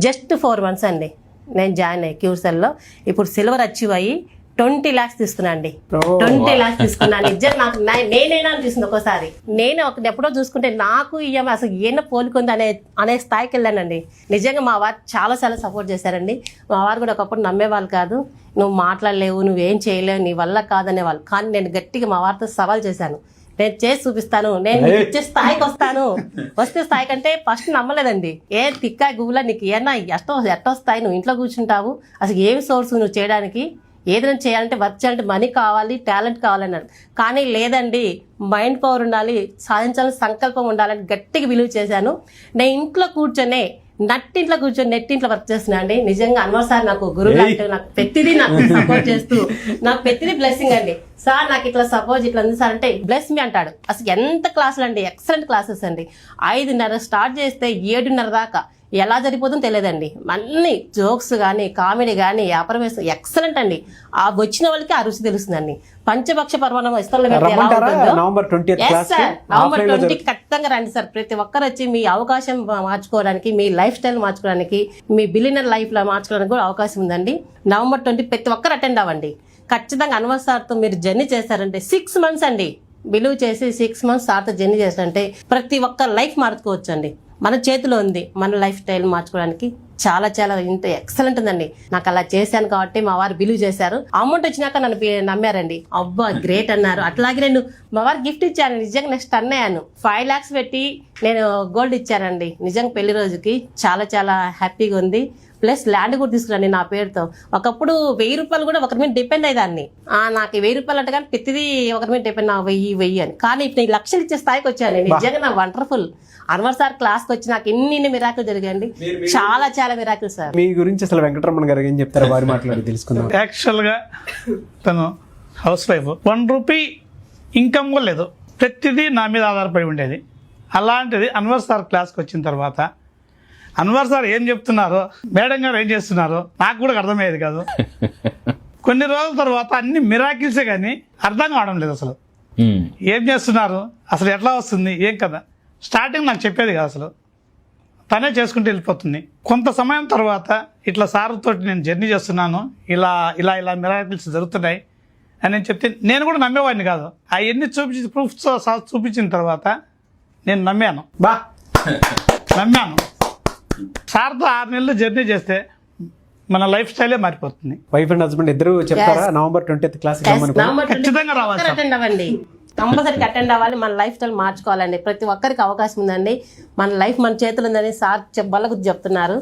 Just 4 months అండి నేను join అయ్యి క్యూర్సెల్లో. ఇప్పుడు సిల్వర్ అచీవ్ అయ్యి 20 lakhs తీసుకున్నా అండి. 20 lakhs తీసుకున్నా. నిజంగా నాకు నేనైనా అనిపిస్తుంది ఒక్కోసారి. నేను ఎప్పుడో చూసుకుంటే నాకు ఈమె అసలు ఏమైనా పోలికుంది అనే స్థాయికి వెళ్ళానండి. నిజంగా మా వారు చాలా సపోర్ట్ చేశారండి. మా వారు కూడా ఒకప్పుడు నమ్మేవాళ్ళు కాదు. నువ్వు మాట్లాడలేవు, నువ్వేం చేయలేవు, నీ వల్ల కాదనేవాళ్ళు. కానీ నేను గట్టిగా మా వారితో సవాల్ చేశాను. నేను చేసి చూపిస్తాను, నేను ఇచ్చే స్థాయికి వస్తాను. వస్తే స్థాయి కంటే ఫస్ట్ నమ్మలేదండి. ఏ తిక్కా గువ్వులా నీకు ఏమన్నా ఎట్టో స్థాయి, నువ్వు ఇంట్లో కూర్చుంటావు, అసలు ఏమి సోర్స్ నువ్వు చేయడానికి, ఏదైనా చేయాలంటే వర్క్ చేయాలంటే మనీ కావాలి, టాలెంట్ కావాలన్నాడు. కానీ లేదండి, మైండ్ పవర్ ఉండాలి, సాధించాలని సంకల్పం ఉండాలని గట్టిగా విలువ చేశాను. నేను ఇంట్లో కూర్చొని నెట్టింట్లో వర్క్ చేస్తున్నా అండి. నిజంగా అన్వర్ సార్ నాకు గురువు లాంటి, నాకు ప్రతిదీ నాకు సపోర్ట్ చేస్తూ, నాకు ప్రతిదీ బ్లెస్సింగ్ అండి. సార్ నాకు ఇట్లా సపోజ్ ఇట్లా ఉంది సార్ అంటే బ్లెస్ మీ అంటాడు. అసలు ఎంత క్లాసులు అండి, ఎక్సలెంట్ క్లాసెస్ అండి. 5:30 స్టార్ట్ చేస్తే 7:30 దాకా ఎలా జరిగిపోతుందో తెలియదండి. అన్ని జోక్స్ కానీ, కామెడీ కానీ, వ్యాపారం ఎక్సలెంట్ అండి. ఆ వచ్చిన వాళ్ళకి ఆ రుచి తెలుస్తుందండి. పంచపక్ష పర్వణం ఇస్తాను నవంబర్ 20 ఖచ్చితంగా రండి సార్. ప్రతి ఒక్కరు వచ్చి మీ అవకాశం మార్చుకోవడానికి, మీ లైఫ్ స్టైల్ మార్చుకోవడానికి, మీ బిలియనర్ లైఫ్ లో మార్చుకోవడానికి కూడా అవకాశం ఉందండి. November 20 ప్రతి ఒక్కరు అటెండ్ అవ్వండి. ఖచ్చితంగా అన్వర్ సార్తో మీరు జర్నీ చేశారంటే 6 months అండి, బిలీవ్ చేసి 6 months సార్తో జర్నీ చేశారంటే ప్రతి ఒక్క లైఫ్ మార్చుకోవచ్చు అండి. మన చేతిలో ఉంది మన లైఫ్ స్టైల్ మార్చుకోవడానికి. చాలా ఇంత ఎక్సలెంట్ ఉందండి. నాకు అలా చేశాను కాబట్టి మా వారు బిలీవ్ చేశారు. అమౌంట్ వచ్చినాక నన్ను నమ్మారండి. అబ్బా గ్రేట్ అన్నారు. అట్లాగే నేను మా వారు గిఫ్ట్ ఇచ్చాను. నిజంగా నెక్స్ట్ అయ్యాను. 5 lakhs పెట్టి నేను గోల్డ్ ఇచ్చారండి. నిజంగా పెళ్లి రోజుకి చాలా హ్యాపీగా ఉంది. ప్లస్ ల్యాండ్ కూడా తీసుకురండి నా పేరుతో. ఒకప్పుడు 1000 రూపాయలు కూడా ఒకరి మీద డిపెండ్ అయ్యేదాన్ని. నాకు 1000 రూపాయలు అంటే కానీ ప్రతిదీ ఒకరి మీద డిపెండ్ 1000 అని. కానీ ఇప్పుడు నేను లక్షలు ఇచ్చే స్థాయికి వచ్చాను. నిజంగా నా వండర్ఫుల్. అన్వర్ సార్ క్లాస్కి వచ్చి నాకు ఇన్ని మిరాకిల్ జరిగాయండి. చాలా మిరాకిల్ సార్. మీ గురించి అసలు వెంకటరమణ గారు ఏం చెప్తారు, వారి మాట్లాడి తెలుసుకుందాం. యాక్చువల్ గా తను హౌస్ వైఫ్, 1 రూపీ ఇన్కమ్ కూడా లేదు, ప్రతిదీ నా మీద ఆధారపడి ఉండేది. అలాంటిది అన్వర్ సార్ క్లాస్కి వచ్చిన తర్వాత అన్వర్ సార్ ఏం చెప్తున్నారో, మేడం గారు ఏం చేస్తున్నారో నాకు కూడా అర్థమయ్యేది కాదు. కొన్ని రోజుల తర్వాత అన్ని మిరాకిల్సే కానీ అర్థం కావడం లేదు. అసలు ఏం చేస్తున్నారు, అసలు ఎట్లా వస్తుంది, ఏం కదా. స్టార్టింగ్ నాకు చెప్పేది కాదు, అసలు తనే చేసుకుంటూ వెళ్ళిపోతుంది. కొంత సమయం తర్వాత ఇట్లా సార్తో నేను జర్నీ చేస్తున్నాను, ఇలా మిరాకిల్స్ జరుగుతున్నాయి అని నేను చెప్తే నేను కూడా నమ్మేవాడిని కాదు. అవన్నీ ప్రూఫ్స్ చూపించిన తర్వాత నేను నమ్మాను. సార్తో 6 నెలలు జర్నీ చేస్తే మన లైఫ్ స్టైలే మారిపోతుంది. వైఫ్ అండ్ హస్బెండ్ ఇద్దరు చెప్తారా November 20 క్లాస్ ఖచ్చితంగా రావాలి, అటెండ్ అవ్వండి, కంపల్సరీగా అటెండ్ అవ్వాలి. మన లైఫ్ స్టైల్ మార్చుకోవాలండి. ప్రతి ఒక్కరికి అవకాశం ఉందండి. మన లైఫ్ మన చేతులు ఉందని సార్ బల్ల గురించి చెప్తున్నారు.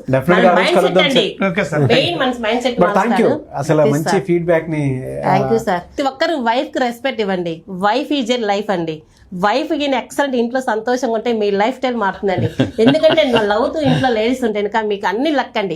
అసలు మంచి ఫీడ్బ్యాక్ ని. Thank you sir. ప్రతి ఒక్కరు వైఫ్ కి రెస్పెక్ట్ ఇవ్వండి. వైఫ్ ఈజ్ ఏ లైఫ్ అండి. వైఫ్ కి ఎక్సలెంట్ ఇంట్లో సంతోషంగా ఉంటే మీ లైఫ్ స్టైల్ మారుతుందండి. ఎందుకంటే లవ్ తో ఇంట్లో లేడీస్ ఉంటే మీకు అన్ని లక్ అండి.